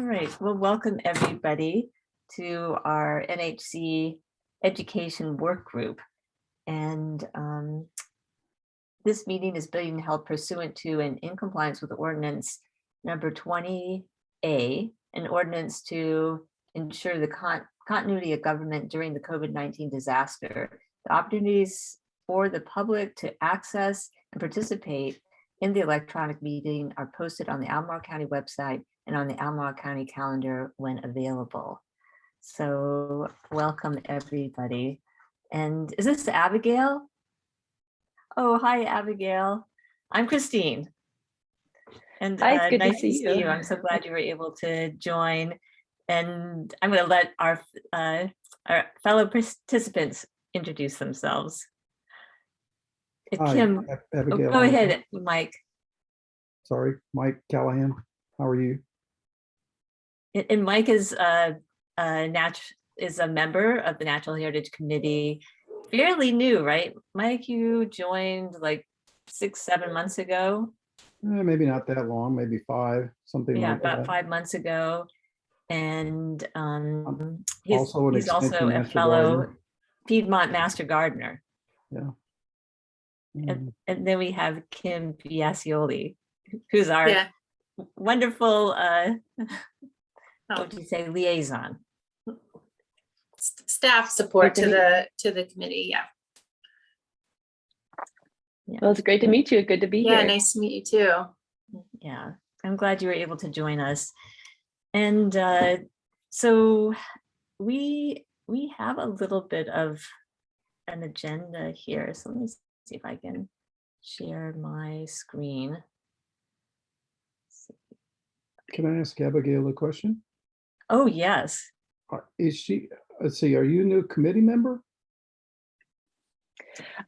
All right, well, welcome everybody to our NHC Education Work Group. And this meeting is being held pursuant to and in compliance with ordinance number 20A, an ordinance to ensure the continuity of government during the COVID-19 disaster. The opportunities for the public to access and participate in the electronic meeting are posted on the Albemarle County website and on the Albemarle County calendar when available. So welcome everybody. And is this Abigail? Oh, hi, Abigail. I'm Christine. And hi, it's good nice to see you. I'm so glad you were able to join. And I'm going to let our fellow participants introduce themselves. Hi, Kim, Abigail. go ahead, Mike. Sorry, Mike Callahan. How are you? And Mike is a member of the Natural Heritage Committee, fairly new, right? Mike, you joined like 6-7 monmonths ago. Maybe not that long, maybe 5, something like that. Yeah, about 5 months ago. And he's also a fellow Piedmont Master Gardener. Yeah. And then we have Kim Biasioli, who's our wonderful, what would you say, liaison? Staff support to the committee. Yeah. Well, it's great to meet you. Good to be here. Yeah, nice to meet you too. Yeah, I'm glad you were able to join us. And so we have a little bit of an agenda here. So let me see if I can share my screen. Can I ask Abigail a question? Oh, yes. Is she, let's see, are you a new committee member?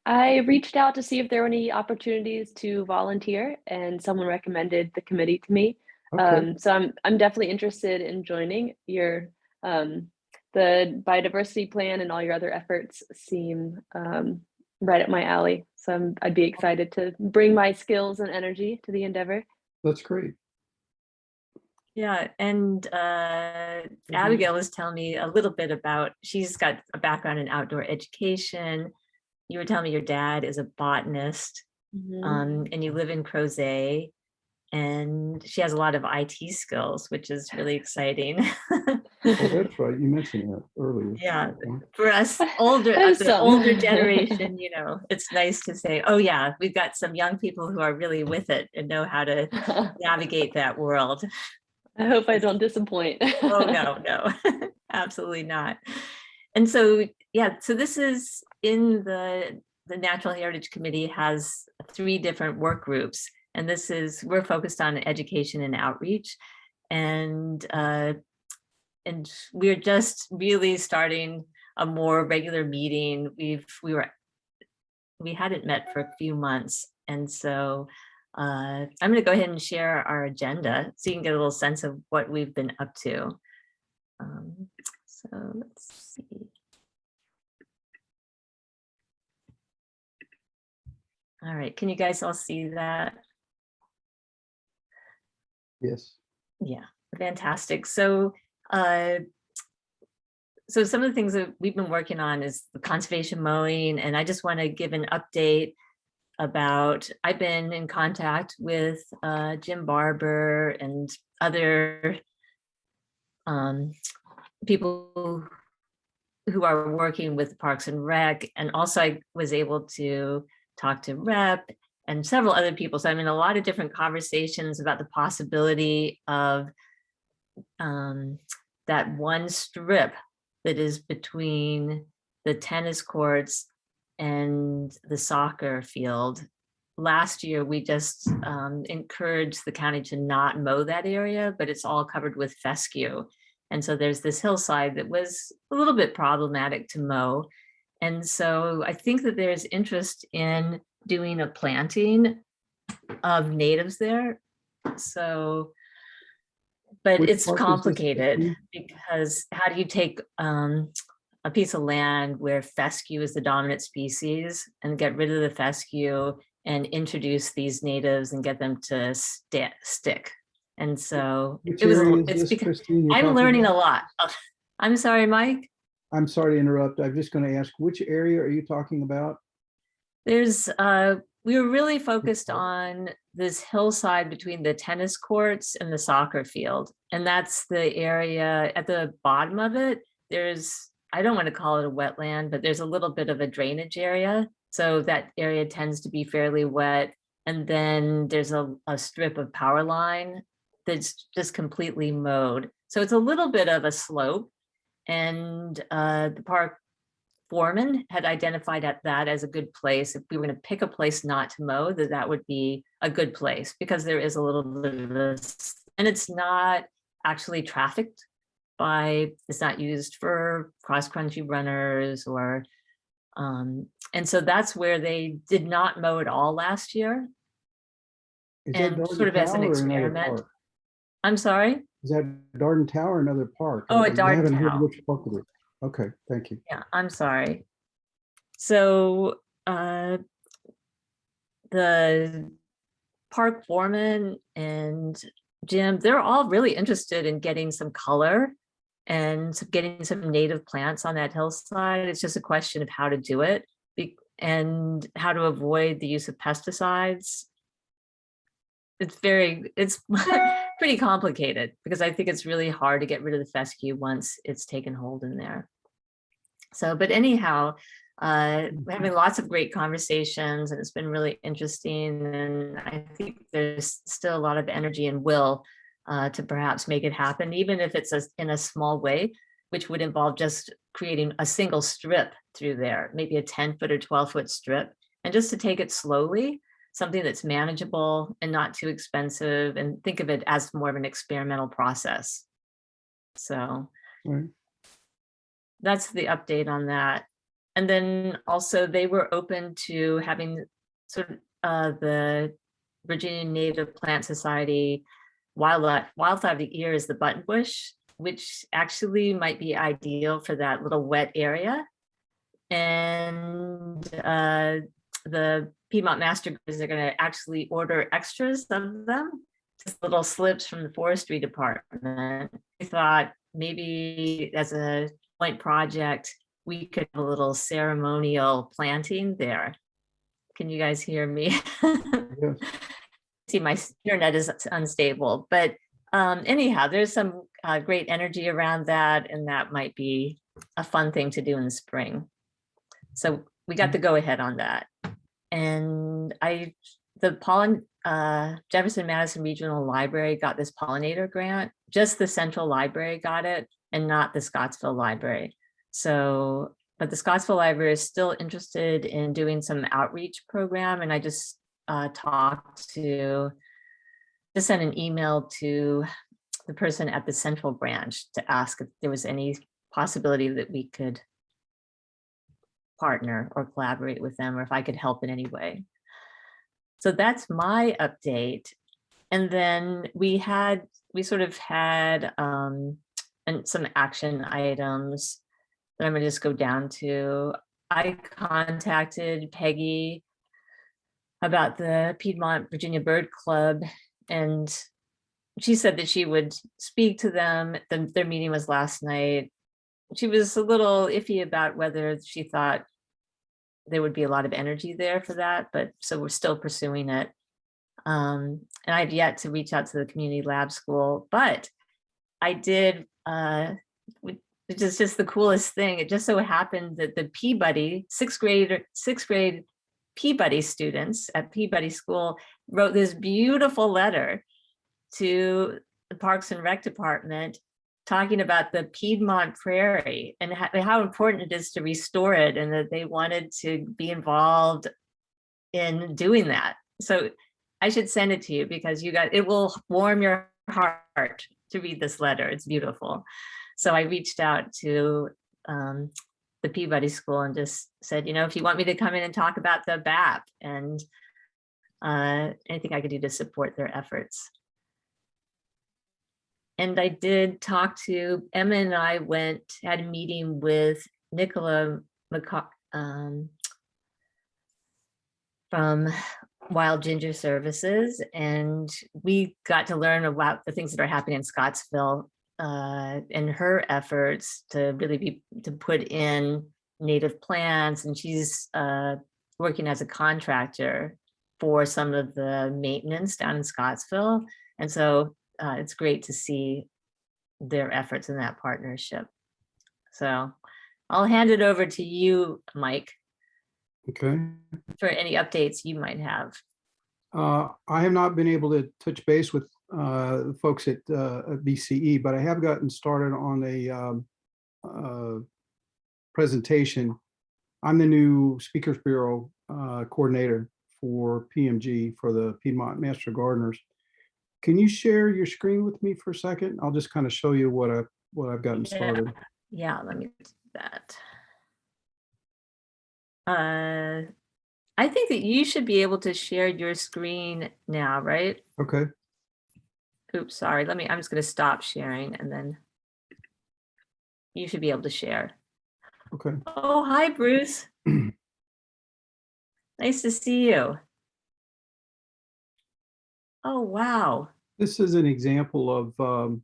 I reached out to see if there were any opportunities to volunteer, and someone recommended the committee to me. Okay. So I'm definitely interested in joining. Your the biodiversity plan and all your other efforts seem right up my alley. So I'd be excited to bring my skills and energy to the endeavor. That's great. Yeah, and Abigail was telling me a little bit about, she's got a background in outdoor education. You were telling me your dad is a botanist, and you live in Crozet, and she has a lot of IT skills, which is really exciting. Oh, that's right. You mentioned that earlier. Yeah, for us the older generation, you know, it's nice to say, oh yeah, we've got some young people who are really with it and know how to navigate that world. I hope I don't disappoint. Oh, no, absolutely not. And so, yeah, so this is in the Natural Heritage Committee has 3 different work groups. And we're focused on education and outreach. And we're just really starting a more regular meeting. We hadn't met for a few months. And so I'm going to go ahead and share our agenda so you can get a little sense of what we've been up to. So let's see. All right, can you guys all see that? Yes. Yeah, fantastic. So so some of the things that we've been working on is the conservation mowing, and I just want to give an update about, I've been in contact with Jim Barber and other people who are working with Parks and Rec, and also I was able to talk to Rep and several other people. So I'm in a lot of different conversations about the possibility of that one strip that is between the tennis courts and the soccer field. Last year, we just encouraged the county to not mow that area, but it's all covered with fescue. And so there's this hillside that was a little bit problematic to mow. And so I think that there's interest in doing a planting of natives there. So, but it's complicated because how do you take a piece of land where fescue is the dominant species and get rid of the fescue and introduce these natives and get them to stick? And so Which it was, area is it's this, because Christine, you're I'm talking learning a about? lot. I'm sorry, Mike. I'm sorry to interrupt. I'm just going to ask, which area are you talking about? There's, we were really focused on this hillside between the tennis courts and the soccer field. And that's the area at the bottom of it. There's, I don't want to call it a wetland, but there's a little bit of a drainage area. So that area tends to be fairly wet. And then there's a strip of power line that's just completely mowed. So it's a little bit of a slope. And the park foreman had identified that as a good place. If we were going to pick a place not to mow, that would be a good place, because there is a little bit of this, and it's not actually trafficked by, it's not used for cross-country runners or, and so that's where they did not mow at all last year. Is that And Darden sort of as an Tower or another experiment. park? I'm sorry? Is that Darden Tower or another park? Oh, at I Darden haven't heard Tower. which park it is. Okay, thank you. Yeah, I'm sorry. So the park foreman and Jim, they're all really interested in getting some color and getting some native plants on that hillside. It's just a question of how to do it and how to avoid the use of pesticides. It's pretty complicated, because I think it's really hard to get rid of the fescue once it's taken hold in there. So, but anyhow, we're having lots of great conversations, and it's been really interesting. And I think there's still a lot of energy and will to perhaps make it happen, even if it's in a small way, which would involve just creating a single strip through there, maybe a 10-foot or 12-foot strip, and just to take it slowly, something that's manageable and not too expensive, and think of it as more of an experimental process. So Right. that's the update on that. And then also they were open to having sort of the Virginia Native Plant Society wildflower of the year is the buttonbush, which actually might be ideal for that little wet area. And the Piedmont Master Groups are going to actually order extras of them, just little slips from the forestry department. We thought maybe as a joint project, we could have a little ceremonial planting there. Can you guys hear me? Yes. See, my internet is unstable, but anyhow, there's some great energy around that, and that might be a fun thing to do in the spring. So we got the go ahead on that. And Jefferson Madison Regional Library got this pollinator grant. Just the Central Library got it, and not the Scottsville Library. So, but the Scottsville Library is still interested in doing some outreach program. And I just sent an email to the person at the Central Branch to ask if there was any possibility that we could partner or collaborate with them, or if I could help in any way. So that's my update. And then we sort of had and some action items that I'm gonna just go down to. I contacted Peggy about the Piedmont Virginia Bird Club, and she said that she would speak to them. Their meeting was last night. She was a little iffy about whether she thought there would be a lot of energy there for that, but so we're still pursuing it. And I've yet to reach out to the community lab school, but I did, which is just the coolest thing. It just so happened that the Peabody, sixth grade Peabody students at Peabody School wrote this beautiful letter to the Parks and Rec Department talking about the Piedmont Prairie and how important it is to restore it, and that they wanted to be involved in doing that. So I should send it to you, because it will warm your heart to read this letter. It's beautiful. So I reached out to the Peabody School and just said, if you want me to come in and talk about the BAP and anything I could do to support their efforts. And I did talk to Emma, and I had a meeting with Nicola from Wild Ginger Services, and we got to learn about the things that are happening in Scottsville and her efforts to really to put in native plants, and she's working as a contractor for some of the maintenance down in Scottsville. And so it's great to see their efforts in that partnership. So I'll hand it over to you, Mike, Okay. for any updates you might have. I have not been able to touch base with the folks at BCE, but I have gotten started on a presentation. I'm the new Speakers Bureau coordinator for PMG, for the Piedmont Master Gardeners. Can you share your screen with me for a second? I'll just kind of show you what I've gotten started. Yeah, let me do that. I think that you should be able to share your screen now, right? Okay. Oops, sorry. I'm just going to stop sharing and then you should be able to share. Okay. Oh, hi, Bruce. Nice to see you. Oh, wow. This is an example of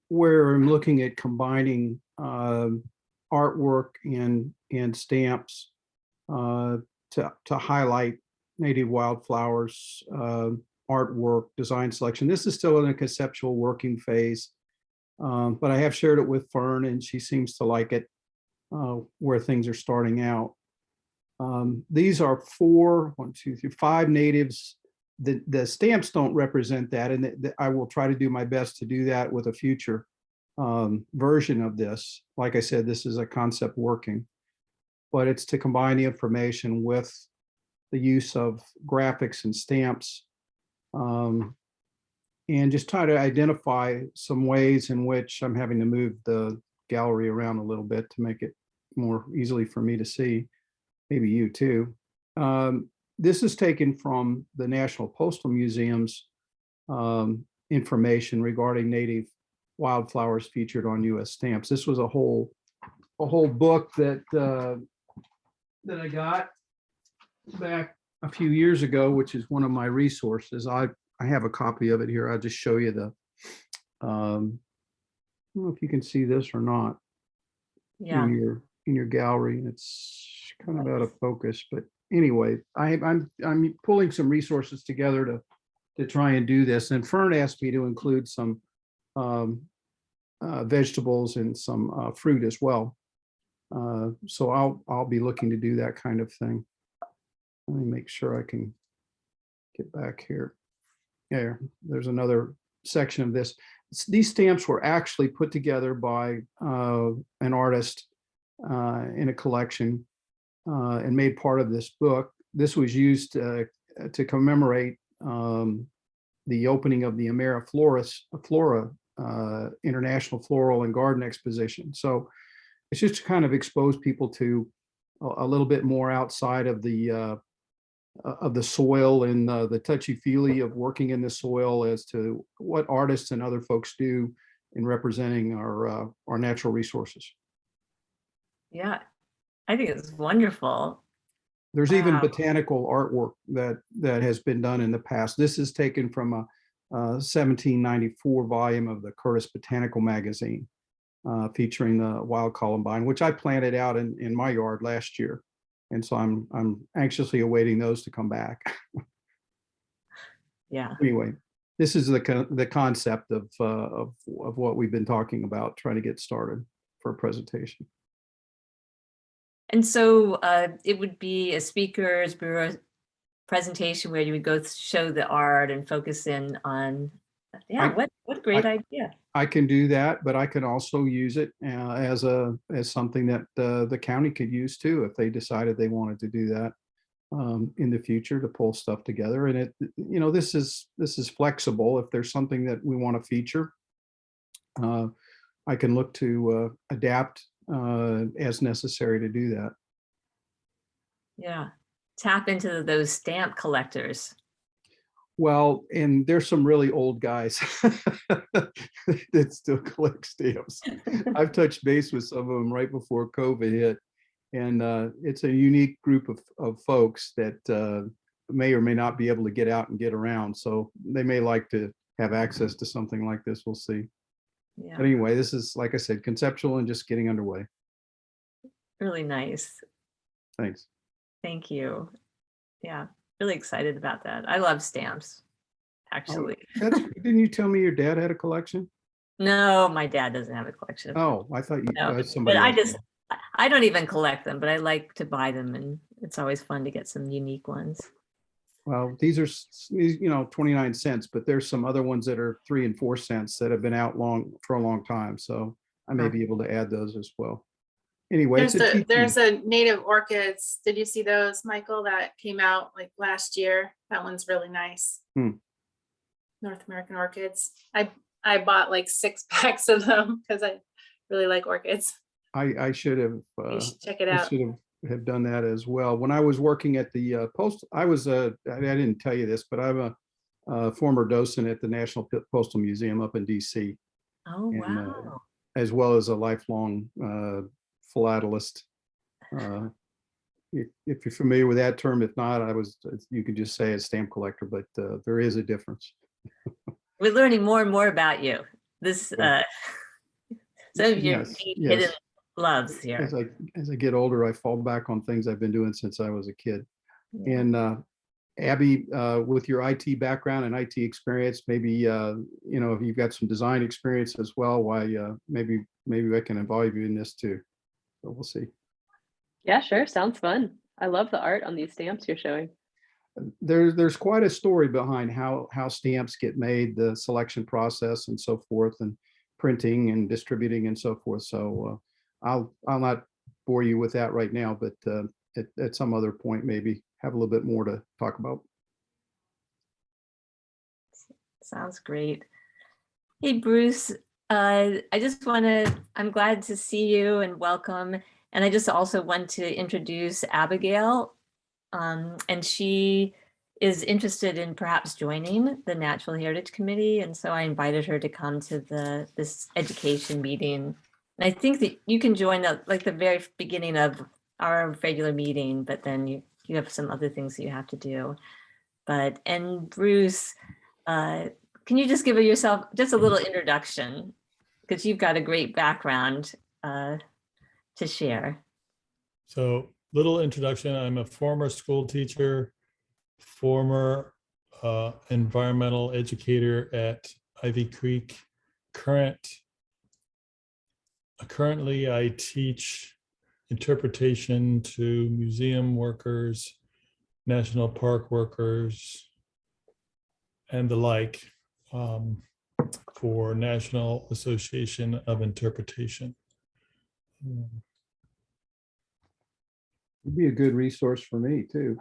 where I'm looking at combining artwork and stamps to highlight native wildflowers, artwork, design selection. This is still in a conceptual working phase, but I have shared it with Fern, and she seems to like it where things are starting out. These are 5 natives. The stamps don't represent that, and I will try to do my best to do that with a future version of this. Like I said, this is a concept working, but it's to combine the information with the use of graphics and stamps, and just try to identify some ways in which I'm having to move the gallery around a little bit to make it more easily for me to see, maybe you too. This is taken from the National Postal Museum's information regarding native wildflowers featured on U.S. stamps. This was a whole book that I got back a few years ago, which is one of my resources. I have a copy of it here. I'll just show you the. I don't know if you can see this or not. Yeah. In your gallery, it's kind of out of focus, but anyway, I'm pulling some resources together to try and do this. And Fern asked me to include some vegetables and some fruit as well. So I'll be looking to do that kind of thing. Let me make sure I can get back here. Yeah, there's another section of this. These stamps were actually put together by an artist in a collection and made part of this book. This was used to commemorate the opening of the Flora International Floral and Garden Exposition. So it's just to kind of expose people to a little bit more outside of the soil and the touchy-feely of working in the soil as to what artists and other folks do in representing our natural resources. Yeah, I think it's wonderful. There's even Wow. botanical artwork that has been done in the past. This is taken from a 1794 volume of the Curtis Botanical Magazine, featuring the wild columbine, which I planted out in my yard last year. And so I'm anxiously awaiting those to come back. Yeah. Anyway, this is the concept of what we've been talking about, trying to get started for a presentation. And so it would be a speaker's bureau presentation where you would go show the art and focus in on, yeah, what a great idea. I can do that, but I can also use it as something that the county could use too, if they decided they wanted to do that in the future, to pull stuff together. And this is flexible. If there's something that we want to feature, I can look to adapt as necessary to do that. Yeah. Tap into those stamp collectors. Well, and there's some really old guys that still collect stamps. I've touched base with some of them right before COVID hit, and it's a unique group of folks that may or may not be able to get out and get around. So they may like to have access to something like this. We'll see. Yeah, But anyway, this is, like I said, conceptual and just getting underway. really nice. Thanks. Thank you. Yeah, really excited about that. I love stamps, actually. Didn't you tell me your dad had a collection? No, my dad doesn't have a collection of them. Oh, I thought you, No, somebody but else. I don't even collect them, but I like to buy them, and it's always fun to get some unique ones. Well, these are, 29 cents, but there's some other ones that are 3 and 4 cents that have been out for a long time. So I may Huh. be able to add those as well. Anyway, There's a native orchids. Did you see those, Michael, that came out like last year? That one's really nice. North American orchids. I bought like 6 packs of them because I really like orchids. I should have, You should check it I out. should have done that as well. When I was working at the post, I didn't tell you this, but I'm a former docent at the National Postal Museum up in DC, Oh, And, wow. as well as a lifelong philatelist. If you're familiar with that term, if not, you could just say a stamp collector, but there is a difference. We're learning more and more about you. This, Yeah. some of your Yes, deep yes. hidden loves here. As I get older, I fall back on things I've been doing since I was a kid. Yeah. And Abby, with your IT background and IT experience, maybe if you've got some design experience as well, why maybe I can involve you in this too. So we'll see. Yeah, sure. Sounds fun. I love the art on these stamps you're showing. There's quite a story behind how stamps get made, the selection process and so forth, and printing and distributing and so forth. So I'll not bore you with that right now, but at some other point, maybe have a little bit more to talk about. Sounds great. Hey, Bruce, I'm glad to see you and welcome. And I just also want to introduce Abigail. And she is interested in perhaps joining the Natural Heritage Committee. And so I invited her to come to this education meeting. And I think that you can join the very beginning of our regular meeting, but then you have some other things that you have to do. And Bruce, can you just give yourself just a little introduction? Because you've got a great background to share. So, little introduction. I'm a former school teacher, former environmental educator at Ivy Creek. Currently, I teach interpretation to museum workers, national park workers, and the like for National Association of Interpretation. It'd be a good resource for me too.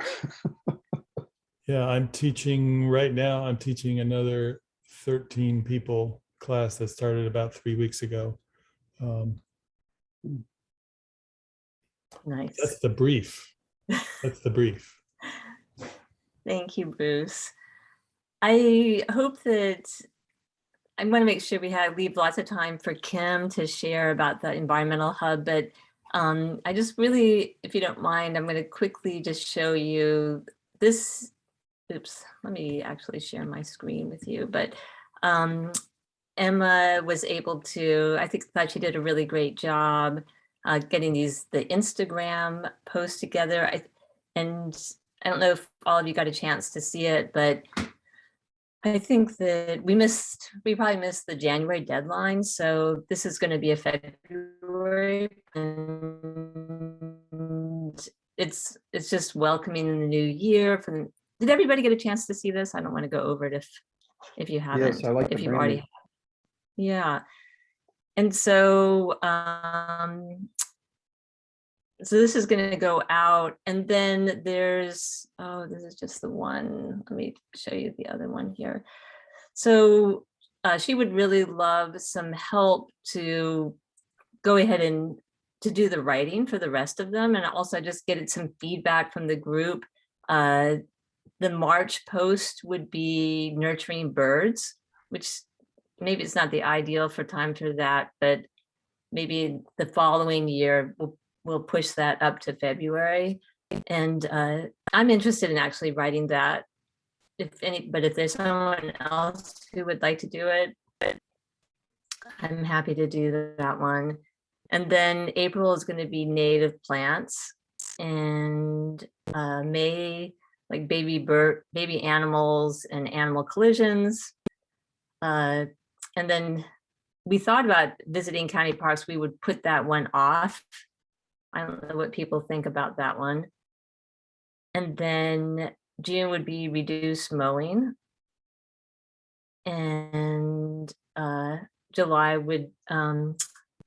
Yeah, I'm teaching right now. I'm teaching another 13 people class that started about 3 weeks ago. Nice. That's the brief. That's the brief. Thank you, Bruce. I hope that I'm going to make sure we leave lots of time for Kim to share about the environmental hub, but I just really, if you don't mind, I'm going to quickly just show you this. Oops, let me actually share my screen with you. But Emma was able to, thought she did a really great job getting the Instagram posts together. And I don't know if all of you got a chance to see it, but I think that we probably missed the January deadline. So this is going to be a February, and it's just welcoming in the new year. Did everybody get a chance to see this? I don't want to go over it if you haven't. Yes, I like the if you've branding. already. Yeah. And so so this is going to go out, and then there's, this is just the one. Let me show you the other one here. So she would really love some help to go ahead and to do the writing for the rest of them, and also just get some feedback from the group. The March post would be nurturing birds, which maybe it's not the ideal time for that, but maybe the following year we'll push that up to February. And I'm interested in actually writing that. But if there's someone else who would like to do it, I'm happy to do that one. And then April is going to be native plants, and May, like baby animals and animal collisions. And then we thought about visiting county parks. We would put that one off. I don't know what people think about that one. And then June would be reduced mowing. And July would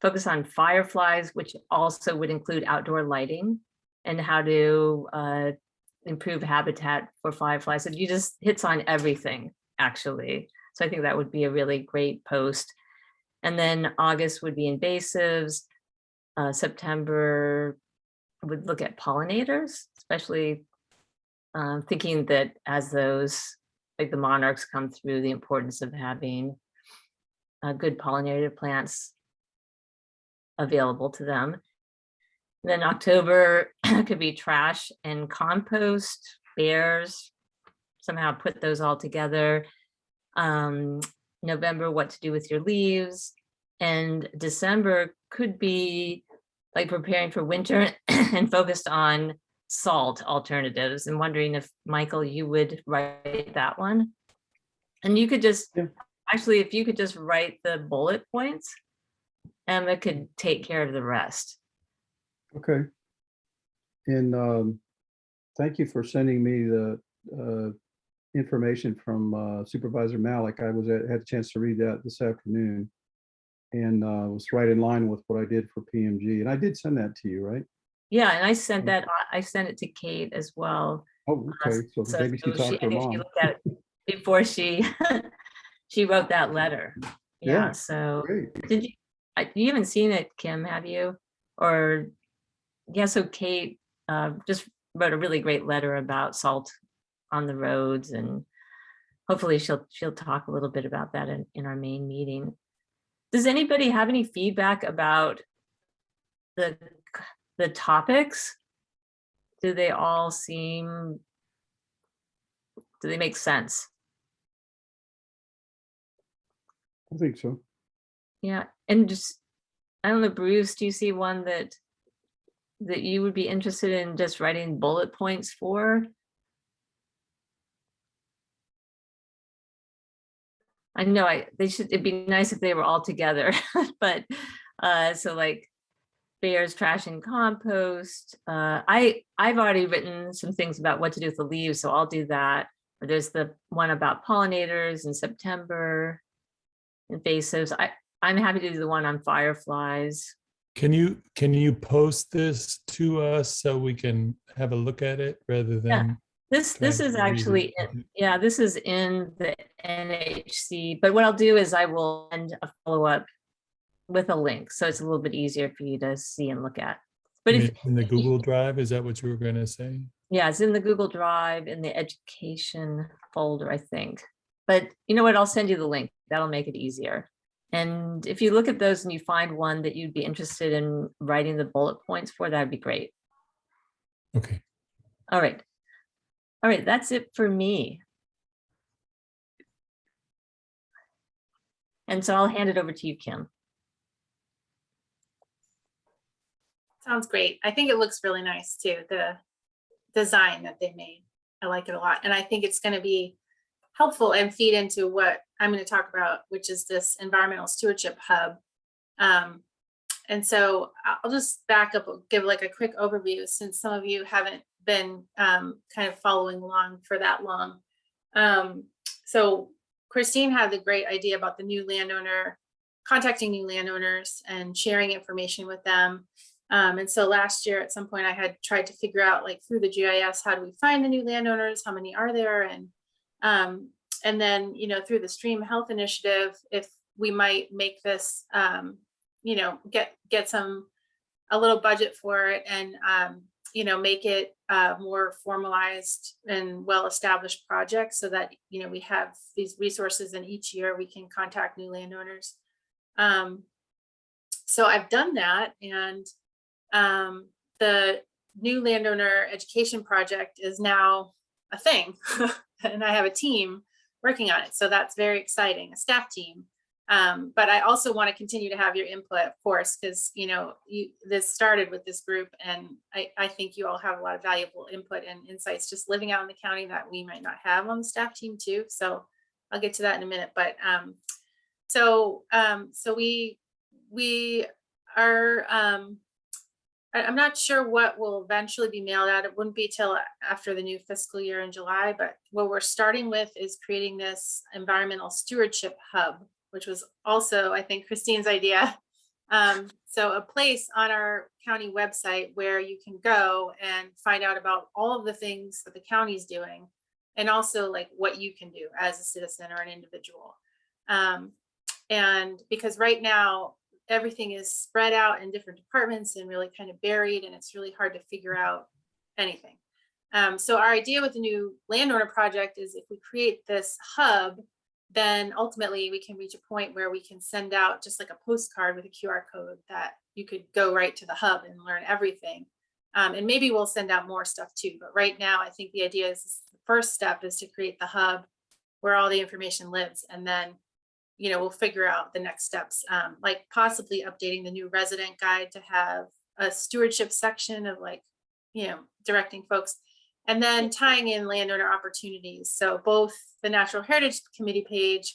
focus on fireflies, which also would include outdoor lighting and how to improve habitat for fireflies. So you just hits on everything, actually. So I think that would be a really great post. And then August would be invasives. September would look at pollinators, especially thinking that as those, like the monarchs come through, the importance of having good pollinator plants available to them. And then October could be trash and compost, bears, somehow put those all together. November, what to do with your leaves. And December could be like preparing for winter and focused on salt alternatives. And wondering if, Michael, you would write that one. And you could just, actually, if you could just write the bullet points, Emma could take care of the rest. Okay. And thank you for sending me the information from Supervisor Malik. I had a chance to read that this afternoon, and was right in line with what I did for PMG. And I did send that to you, right? Yeah, and I sent that. I sent it to Kate as well. Oh, okay. So maybe she talked to her I think she mom. looked at it before she she wrote that letter. Yeah, So great. did you? You haven't seen it, Kim, have you? Or yeah. So Kate just wrote a really great letter about salt on the roads, and hopefully she'll talk a little bit about that in our main meeting. Does anybody have any feedback about the topics? Do they all seem, do they make sense? I think so. Yeah, and just, I don't know, Bruce, do you see one that you would be interested in just writing bullet points for? I know it'd be nice if they were all together, but so like bears, trash, and compost. I've already written some things about what to do with the leaves, so I'll do that. But there's the one about pollinators in September, invasives. I'm happy to do the one on fireflies. Can you post this to us so we can have a look at it rather than? This trying is to read actually, it? this is in the NHC, but what I'll do is I will send a follow-up with a link, so it's a little bit easier for you to see and look at. But You if mean in the Google Drive, is that what you were going to say? yeah, it's in the Google Drive in the education folder, I think. But you know what? I'll send you the link. That'll make it easier. And if you look at those and you find one that you'd be interested in writing the bullet points for, that'd be great. Okay. All right. All right, that's it for me. And so I'll hand it over to you, Kim. Sounds great. I think it looks really nice too, the design that they made. I like it a lot. And I think it's going to be helpful and feed into what I'm going to talk about, which is this environmental stewardship hub. And so I'll just back up, give like a quick overview since some of you haven't been kind of following along for that long. So Christine had the great idea about the new landowner, contacting new landowners and sharing information with them. And so last year at some point I had tried to figure out, like, through the GIS, how do we find the new landowners? How many are there? And then, you know, through the Stream Health Initiative, if we might make this, you know, get a little budget for it and, you know, make it more formalized and well-established project so that, you know, we have these resources and each year we can contact new landowners. So I've done that, and the new landowner education project is now a thing. And I have a team working on it. So that's very exciting, a staff team. But I also want to continue to have your input, of course, because, you know, this started with this group, and I think you all have a lot of valuable input and insights just living out in the county that we might not have on the staff team too. So I'll get to that in a minute. But so we are, I'm not sure what will eventually be mailed out. It wouldn't be till after the new fiscal year in July, but what we're starting with is creating this environmental stewardship hub, which was also, I think, Christine's idea. So a place on our county website where you can go and find out about all of the things that the county's doing, and also like what you can do as a citizen or an individual. And because right now, everything is spread out in different departments and really kind of buried, and it's really hard to figure out anything. So our idea with the new landowner project is if we create this hub, then ultimately we can reach a point where we can send out just like a postcard with a QR code that you could go right to the hub and learn everything. And maybe we'll send out more stuff too. But right now, I think the idea is the first step is to create the hub where all the information lives. And then, you know, we'll figure out the next steps, like possibly updating the new resident guide to have a stewardship section of like, you know, directing folks, and then tying in landowner opportunities. So both the Natural Heritage Committee page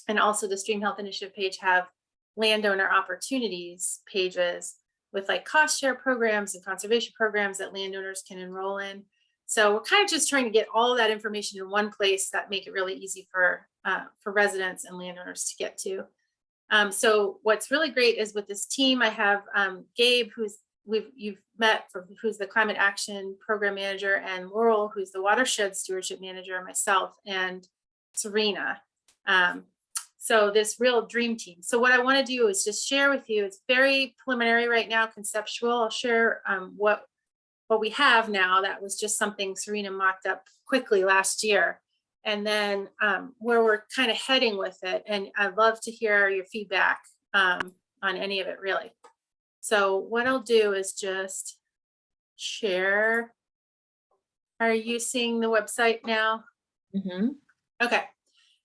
and also the Stream Health Initiative page have landowner opportunities pages with like cost share programs and conservation programs that landowners can enroll in. So we're kind of just trying to get all of that information in one place that make it really easy for residents and landowners to get to. So what's really great is with this team, I have Gabe, you've met, who's the Climate Action Program Manager, and Laurel, who's the Watershed Stewardship Manager, myself, and Serena. So this real dream team. So what I want to do is just share with you, it's very preliminary right now, conceptual. I'll share what we have now. That was just something Serena mocked up quickly last year. And then where we're kind of heading with it. And I'd love to hear your feedback on any of it, really. So what I'll do is just share. Are you seeing the website now? Mm-hmm. Okay.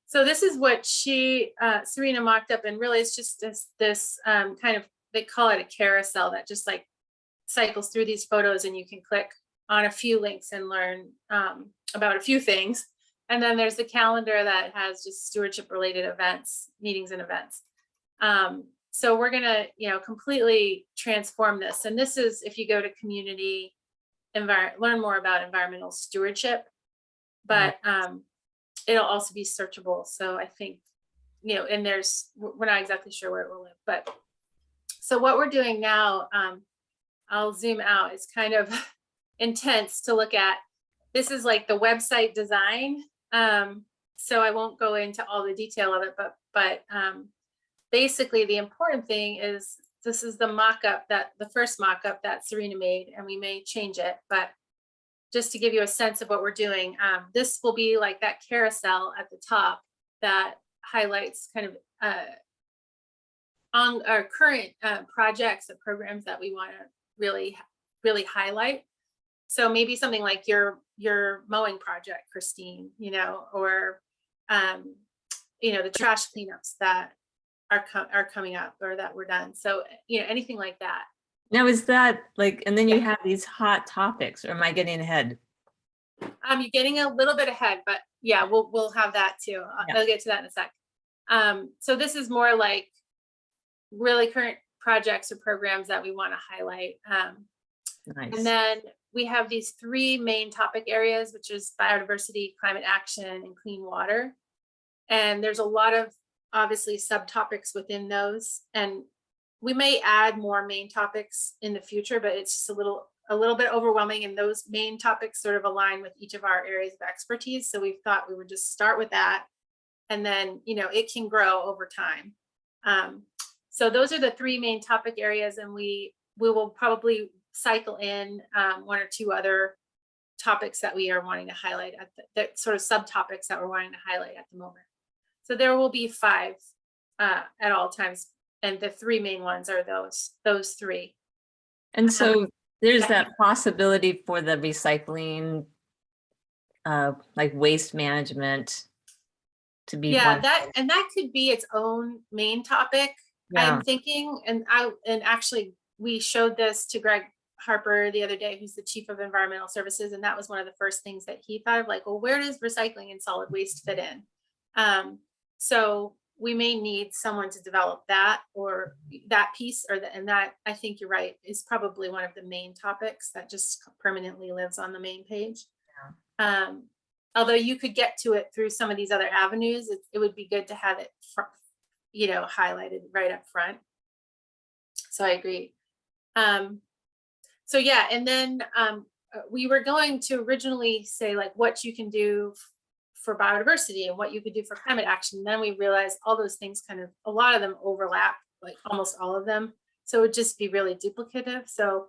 So this is what Serena mocked up, and really it's just this kind of, they call it a carousel that just like cycles through these photos, and you can click on a few links and learn about a few things. And then there's the calendar that has just stewardship related events, meetings and events. So we're gonna, completely transform this. And this is, if you go to community, learn more about environmental stewardship, but it'll also be searchable. So I think, and we're not exactly sure where it will live, but so what we're doing now, I'll zoom out. It's kind of intense to look at. This is like the website design. So I won't go into all the detail of it, but basically the important thing is this is the mock-up, the first mock-up that Serena made, and we may change it, but just to give you a sense of what we're doing, this will be like that carousel at the top that highlights kind of on our current projects and programs that we want to really, really highlight. So maybe something like your mowing project, Christine, or the trash cleanups that are coming up or that were done. So anything like that. Now, is that like, and then you have these hot topics, or am I getting ahead? You're getting a little bit ahead, but yeah, we'll have that too. Yeah. I'll get to that in a sec. So this is more like really current projects or programs that we want to highlight. Nice. And then we have these three main topic areas, which is biodiversity, climate action, and clean water. And there's a lot of obviously subtopics within those. And we may add more main topics in the future, but it's just a little bit overwhelming, and those main topics sort of align with each of our areas of expertise. So we thought we would just start with that, and then it can grow over time. So those are the three main topic areas, and we will probably cycle in one or two other topics that we are wanting to highlight at the sort of subtopics that we're wanting to highlight at the moment. So there will be 5 at all times. And the 3 main ones are those 3. And so There's that possibility for the recycling, like waste management to be Yeah, one. that could be its own main topic. Yeah. I'm thinking, and actually we showed this to Greg Harper the other day, who's the Chief of Environmental Services, and that was one of the first things that he thought of, like, well, where does recycling and solid waste fit in? So we may need someone to develop that, or that piece, and that, I think you're right, is probably one of the main topics that just permanently lives on the main page. Although you could get to it through some of these other avenues, it would be good to have it, highlighted right up front. So I agree. So yeah, and then we were going to originally say like what you can do for biodiversity and what you could do for climate action. Then we realized all those things a lot of them overlap, like almost all of them. So it would just be really duplicative. So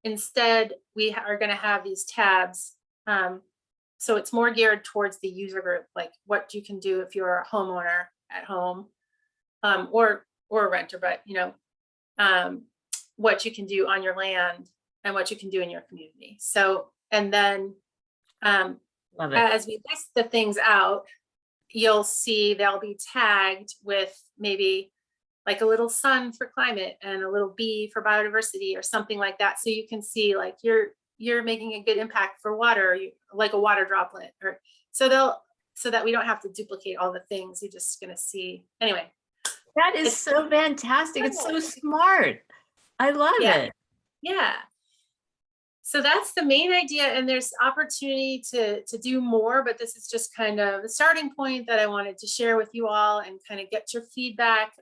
instead, we are going to have these tabs. So it's more geared towards the user group, like what you can do if you're a homeowner at home, or a renter, but what you can do on your land and what you can do in your community. So, and then Love it. as we list the things out, you'll see they'll be tagged with maybe like a little sun for climate and a little bee for biodiversity or something like that. So you can see like you're making a good impact for water, like a water droplet, or so that we don't have to duplicate all the things. You're just gonna see anyway. That is so fantastic. It's so smart. I love it. Yeah. So that's the main idea, and there's opportunity to do more, but this is just kind of the starting point that I wanted to share with you all and kind of get your feedback,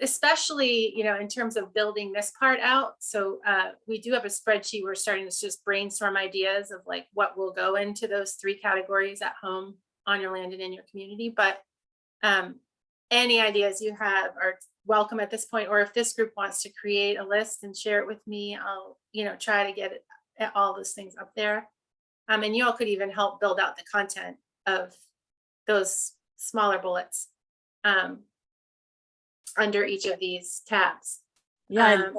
especially, in terms of building this part out. So we do have a spreadsheet. We're starting to just brainstorm ideas of like what will go into those 3 categories: at home, on your land, and in your community. But any ideas you have are welcome at this point, or if this group wants to create a list and share it with me, I'll try to get all those things up there. And you all could even help build out the content of those smaller bullets under each of these tabs. Yeah,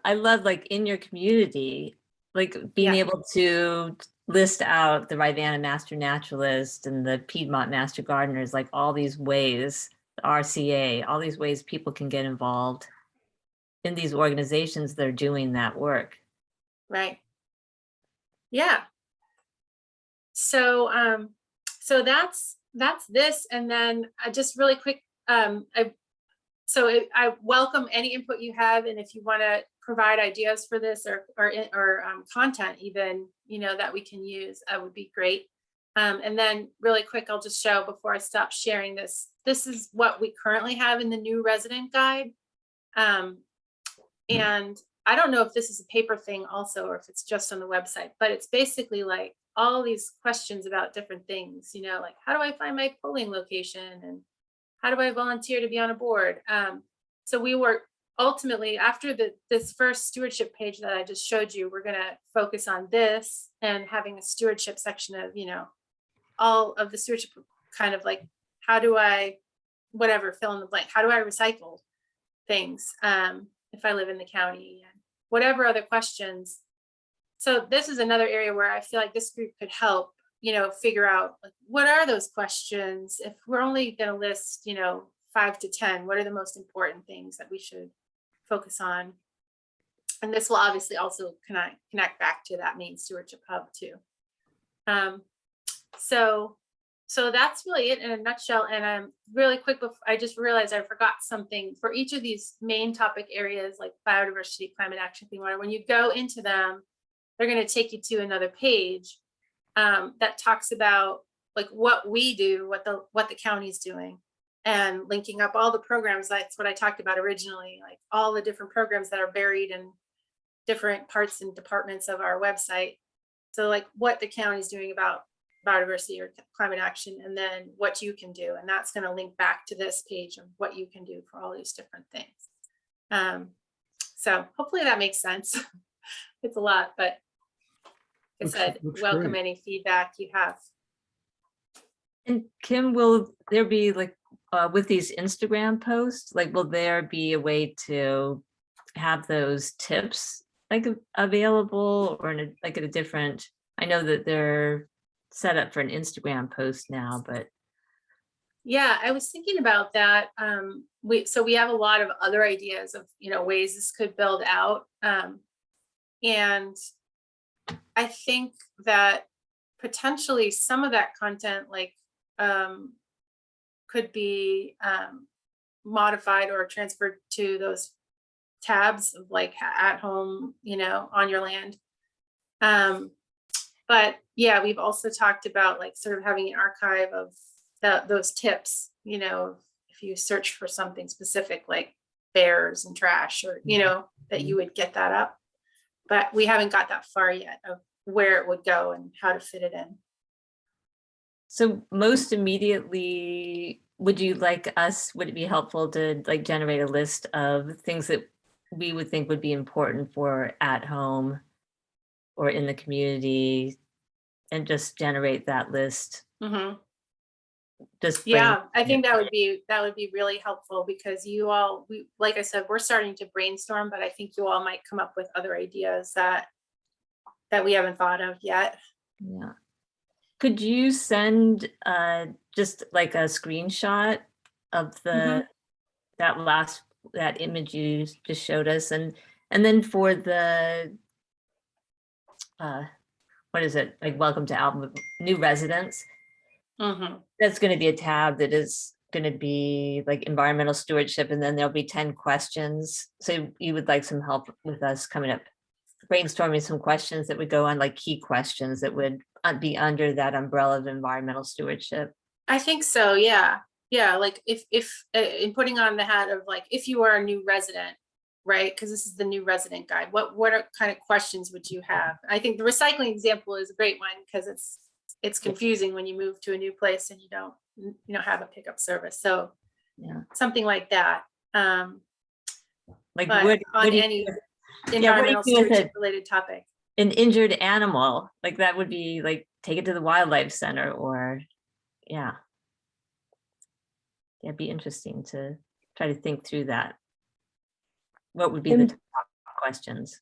I love like in your community, like being able to list out the Rivanna Master Naturalist and the Piedmont Master Gardeners, like all these ways, the RCA, all these ways people can get involved in these organizations that are doing that work. Right. Yeah. So so that's this, and then just really quick, I welcome any input you have, and if you want to provide ideas for this or content even that we can use, would be great. And then really quick, I'll just show before I stop sharing this. This is what we currently have in the new resident guide. And I don't know if this is a paper thing also, or if it's just on the website, but it's basically like all these questions about different things, like how do I find my polling location, and how do I volunteer to be on a board? So we were ultimately, after this first stewardship page that I just showed you, we're going to focus on this and having a stewardship section of, all of the stewardship, kind of like, how do I, whatever, fill in the blank, how do I recycle things if I live in the county, and whatever other questions. So this is another area where I feel like this group could help, figure out like, what are those questions? If we're only going to list, 5 to 10, what are the most important things that we should focus on? And this will obviously also connect back to that main Stewardship Hub too. So that's really it in a nutshell. And really quick, before I just realized I forgot something for each of these main topic areas, like biodiversity, climate action, clean water. When you go into them, they're going to take you to another page that talks about like what we do, what the county's doing, and linking up all the programs. That's what I talked about originally, like all the different programs that are buried in different parts and departments of our website. So like what the county's doing about biodiversity or climate action, and then what you can do. And that's going to link back to this page of what you can do for all these different things. So hopefully that makes sense. It's a lot, but like I said, welcome great. any feedback you have. And Kim, will there be like with these Instagram posts, like, will there be a way to have those tips like available, or in a, like at a different, I know that they're set up for an Instagram post now, but Yeah, I was thinking about that. We have a lot of other ideas of, ways this could build out. And I think that potentially some of that content could be modified or transferred to those tabs of like at home, on your land. But yeah, we've also talked about like sort of having an archive of those tips, if you search for something specific like bears and trash, or, that you would get that up. But we haven't got that far yet of where it would go and how to fit it in. so most immediately, would it be helpful to like generate a list of things that we would think would be important for at home or in the community, and just generate that list? Mhm. Just Yeah, I think that would be really helpful, because like I said, we're starting to brainstorm, but I think you all might come up with other ideas that we haven't thought of yet. Yeah. Could you send just like a screenshot of that image you just showed us, and then for the what is it, like welcome to Albemarle new residents, Mhm. that's going to be a tab that is going to be like environmental stewardship, and then there'll be 10 questions. So you would like some help with us coming up, brainstorming some questions that would go on, like key questions that would be under that umbrella of environmental stewardship. I think so. Yeah. Yeah. Like if in putting on the hat of like, if you are a new resident, right? Because this is the new resident guide. What kind of questions would you have? I think the recycling example is a great one, because it's confusing when you move to a new place and you don't have a pickup service. So Yeah. something like that. Like But what on do you any do with environmental do with stewardship related topic. an injured animal? Like that would be like, take it to the wildlife center, or yeah. It'd be interesting to try to think through that. What would be the And top questions?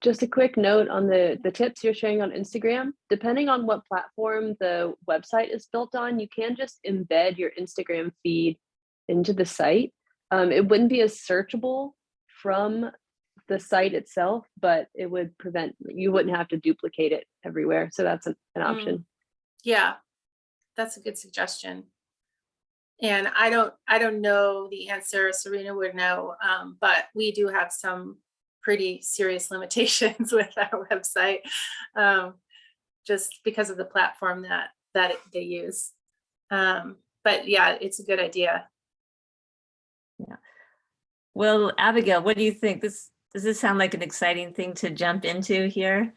just a quick note on the tips you're sharing on Instagram. Depending on what platform the website is built on, you can just embed your Instagram feed into the site. It wouldn't be as searchable from the site itself, but it would prevent, you wouldn't have to duplicate it everywhere. So that's an option. Yeah, that's a good suggestion. And I don't know the answer. Serena would know, but we do have some pretty serious limitations with our website, just because of the platform that they use. But yeah, it's a good idea. Yeah. Well, Abigail, what do you think? Does this sound like an exciting thing to jump into here?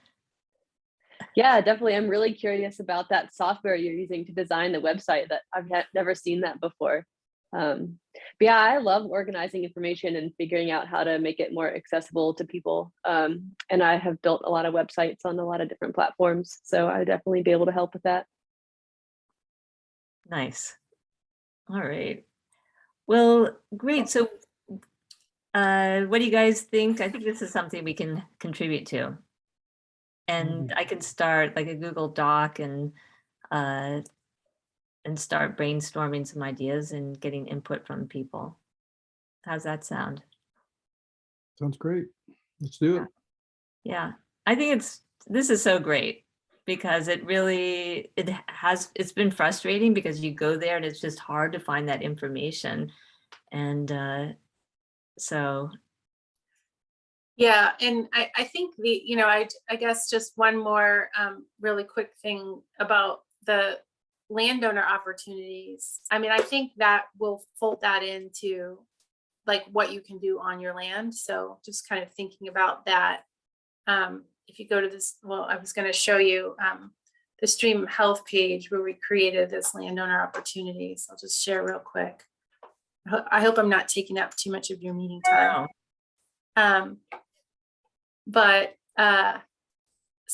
Yeah, definitely. I'm really curious about that software you're using to design the website. That I've never seen that before. But yeah, I love organizing information and figuring out how to make it more accessible to people. And I have built a lot of websites on a lot of different platforms, so I'd definitely be able to help with that. Nice. All right. Well, great. So what do you guys think? I think this is something we can contribute to. And I can start like a Google Doc and start brainstorming some ideas and getting input from people. How's that sound? Sounds great. Let's do it. Yeah, I think this is so great, because it's been frustrating because you go there and it's just hard to find that information. And so. Yeah, and I think I guess just one more really quick thing about the landowner opportunities. I mean, I think that will fold that into like what you can do on your land. So just kind of thinking about that. If you go to this, well, I was going to show you the Stream Health page where we created this landowner opportunities. I'll just share real quick. I hope I'm not taking up too much of your meeting time. Oh.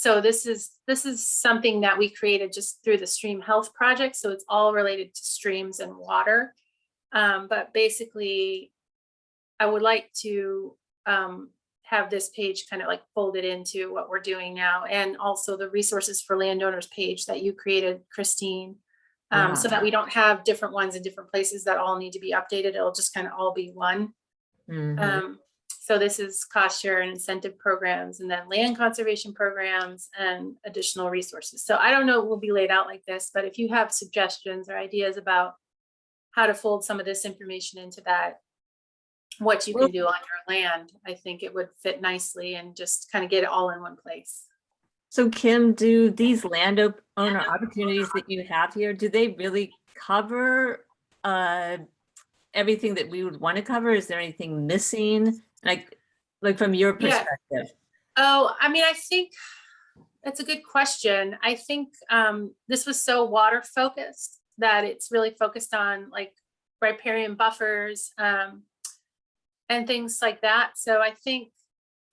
So this is something that we created just through the Stream Health Project. So it's all related to streams and water. But basically, I would like to have this page kind of like folded into what we're doing now, and also the resources for landowners page that you created, Christine, so that we don't have different ones in different places that all need to be updated. It'll just kind of all be one. So this is cost share and incentive programs, and then land conservation programs and additional resources. So I don't know, it will be laid out like this, but if you have suggestions or ideas about how to fold some of this information into that, what you can do on your land, I think it would fit nicely and just kind of get it all in one place. So Kim, do these landowner opportunities that you have here, do they really cover everything that we would want to cover? Is there anything missing? Like from your perspective? Oh, I mean, I think that's a good question. I think this was so water focused that it's really focused on like riparian buffers and things like that. So I think,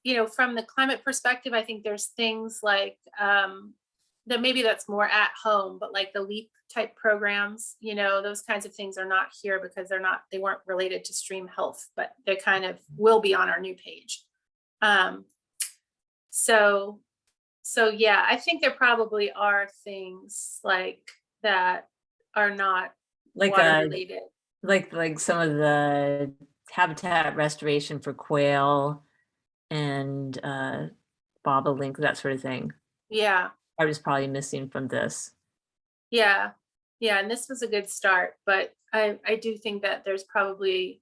you know, from the climate perspective, I think there's things like that maybe that's more at home, but like the LEAP type programs, you know, those kinds of things are not here because they weren't related to stream health, but they kind of will be on our new page. So yeah, I think there probably are things like that are not Like water related. Like some of the habitat restoration for quail and bobolink, that sort of thing. Yeah. I was probably missing from this. Yeah. And this was a good start, but I do think that there's probably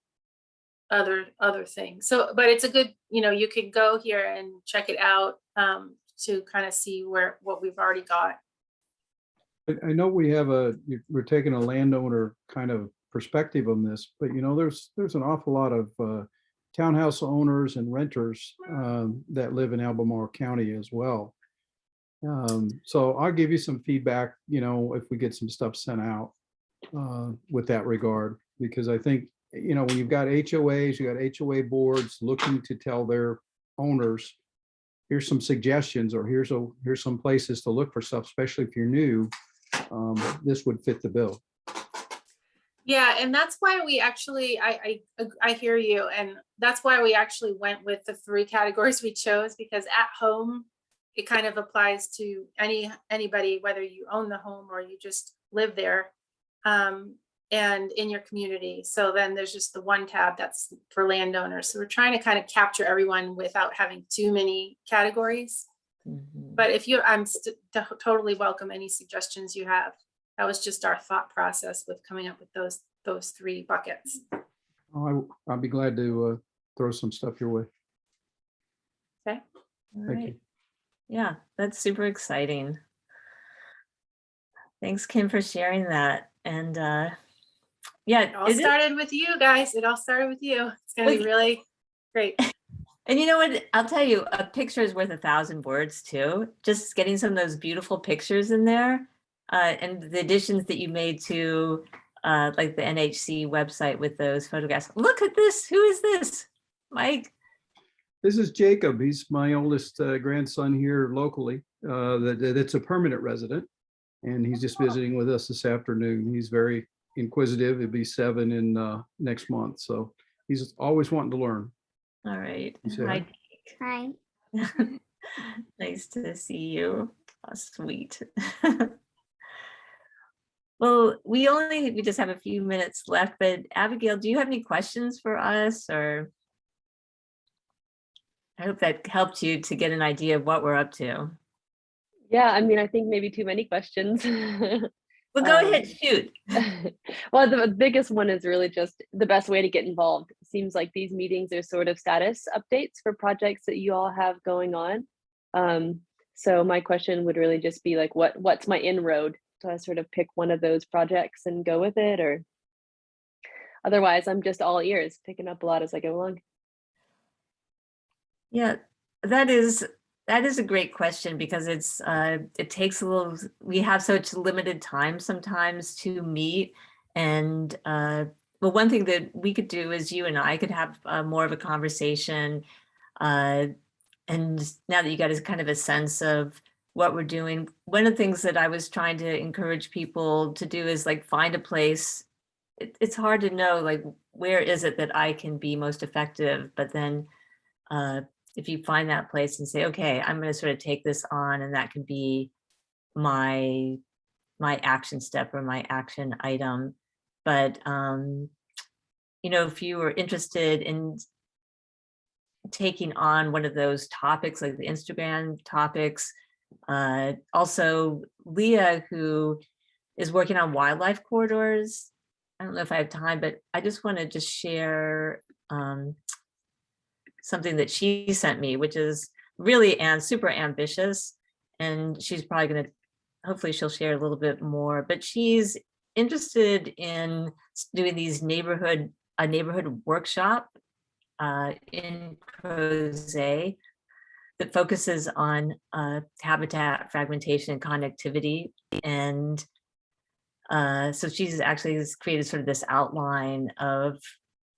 other things. So, but it's a good, you know, you can go here and check it out to kind of see what we've already got. I know we're taking a landowner kind of perspective on this, but you know, there's an awful lot of townhouse owners and renters that live in Albemarle County as well. So I'll give you some feedback, you know, if we get some stuff sent out with that regard, because I think, you know, when you've got HOAs, you got HOA boards looking to tell their owners, here's some suggestions, or here's some places to look for stuff, especially if you're new, this would fit the bill. Yeah, and that's why we actually, I hear you, and that's why we actually went with the 3 categories we chose, because at home, it kind of applies to anybody, whether you own the home or you just live there, and in your community. So then there's just the one tab that's for landowners. So we're trying to kind of capture everyone without having too many categories. But if I'm totally welcome any suggestions you have. That was just our thought process with coming up with those 3 buckets. Oh, I'll be glad to throw some stuff your way. Okay. All Thank right. you. Yeah, that's super exciting. Thanks, Kim, for sharing that. And yeah, It all started with you guys. It all started with you. It's going to be really great. And you know what? I'll tell you, a picture is worth 1,000 words too. Just getting some of those beautiful pictures in there, and the additions that you made to like the NHC website with those photographs. Look at this. Who is this? Mike? This is Jacob. He's my oldest grandson here locally. That's a permanent resident, and he's just visiting with us this afternoon. He's very inquisitive. He'll be 7 in next month, so he's always wanting to learn. All right. Hi. Hi. Nice to see you. Oh, sweet. Well, we just have a few minutes left, but Abigail, do you have any questions for us, or? I hope that helped you to get an idea of what we're up to. Yeah, I mean, I think maybe too many questions. Well, go ahead, shoot. Well, the biggest one is really just the best way to get involved. It seems like these meetings are sort of status updates for projects that you all have going on. So my question would really just be like, what's my inroad? Do I sort of pick one of those projects and go with it, or otherwise I'm just all ears, picking up a lot as I go along? Yeah, that is a great question, because it takes we have such limited time sometimes to meet. And well, one thing that we could do is you and I could have more of a conversation. And now that you got kind of a sense of what we're doing. One of the things that I was trying to encourage people to do is like find a place. It's hard to know like where is it that I can be most effective, but then if you find that place and say, okay, I'm going to sort of take this on, and that can be my action step or my action item. But you know, if you were interested in taking on one of those topics, like the Instagram topics, also Leah, who is working on wildlife corridors. I don't know if I have time, but I just want to just share something that she sent me, which is really super ambitious. And she's probably going to, hopefully she'll share a little bit more, but she's interested in doing these neighborhood workshop in Crozet that focuses on habitat fragmentation and connectivity. And so she's actually created sort of this outline of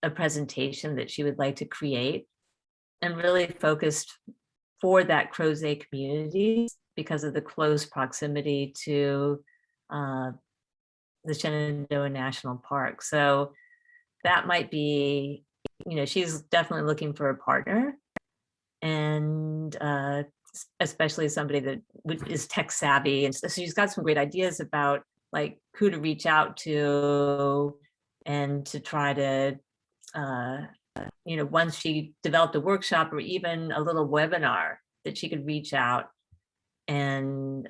a presentation that she would like to create, and really focused for that Crozet community because of the close proximity to the Shenandoah National Park. So that might be, you know, she's definitely looking for a partner, and especially somebody that is tech savvy. And so she's got some great ideas about like who to reach out to, and to try to, you know, once she developed a workshop or even a little webinar that she could reach out and,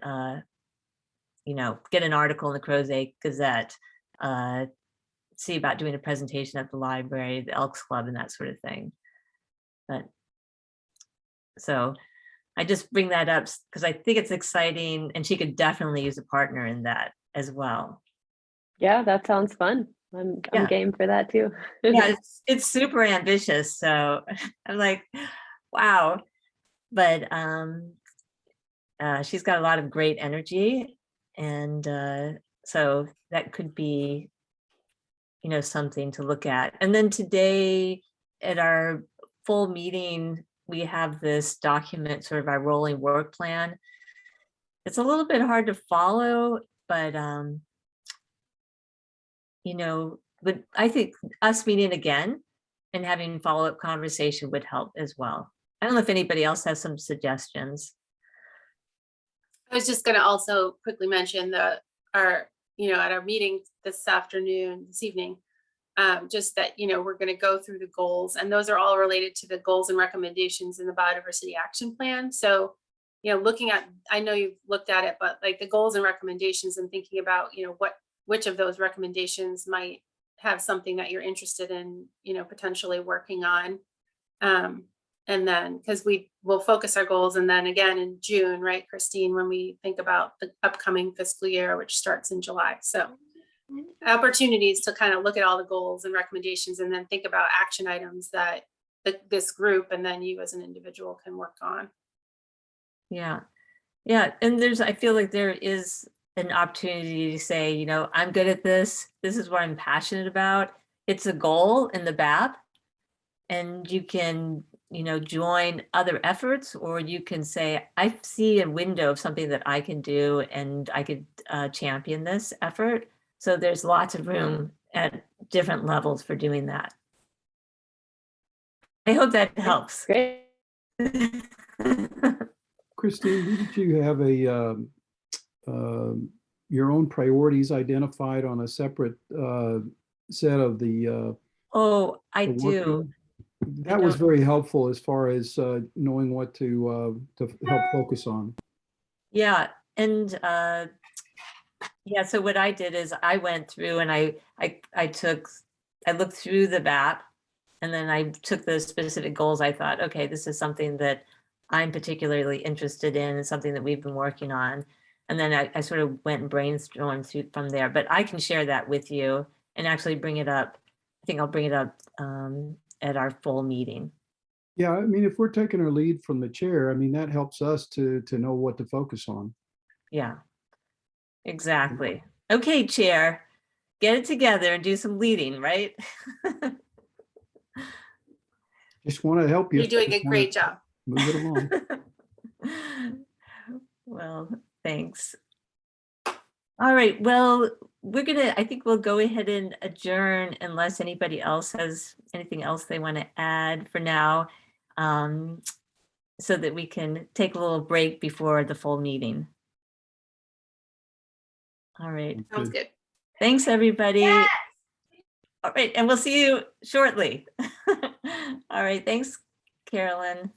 you know, get an article in the Crozet Gazette, see about doing a presentation at the library, the Elks Club, and that sort of thing. But so I just bring that up because I think it's exciting, and she could definitely use a partner in that as well. Yeah, that sounds fun. I'm Yeah. game for that too. Yeah, it's super ambitious. So I'm like, wow. But she's got a lot of great energy, and so that could be, you know, something to look at. And then today at our full meeting, we have this document, sort of our rolling work plan. It's a little bit hard to follow, but you know, but I think us meeting again and having follow-up conversation would help as well. I don't know if anybody else has some suggestions. I was just gonna also quickly mention that you know, at our meeting this evening, just that, you know, we're gonna go through the goals, and those are all related to the goals and recommendations in the biodiversity action plan. So, you know, looking at, I know you've looked at it, but like the goals and recommendations, and thinking about, you know, which of those recommendations might have something that you're interested in, you know, potentially working on. And then, because we will focus our goals, and then again in June, right, Christine, when we think about the upcoming fiscal year, which starts in July. So opportunities to kind of look at all the goals and recommendations, and then think about action items that this group and then you as an individual can work on. Yeah. Yeah. And I feel like there is an opportunity to say, you know, I'm good at this. This is what I'm passionate about. It's a goal in the BAP, and you can, you know, join other efforts, or you can say, I see a window of something that I can do, and I could champion this effort. So there's lots of room at different levels for doing that. I hope that helps. Great. Christine, did you have your own priorities identified on a separate set of the Oh, I the do. working? That was very helpful as far as knowing what to help focus on. Yeah. And yeah, so what I did is I went through and I looked through the BAP, and then I took the specific goals. I thought, okay, this is something that I'm particularly interested in, and something that we've been working on. And then I sort of went and brainstormed through from there, but I can share that with you and actually bring it up. I think I'll bring it up at our full meeting. Yeah, I mean, if we're taking our lead from the chair, I mean, that helps us to know what to focus on. Yeah, exactly. Okay, chair, get it together and do some leading, right? Just want to help you. You're doing a Just wanna great job. Move it along. Well, thanks. All right, well, I think we'll go ahead and adjourn unless anybody else has anything else they want to add for now. So that we can take a little break before the full meeting. All right, Sounds good. thanks, everybody. All right, and we'll see you shortly. All right, thanks, Carolyn.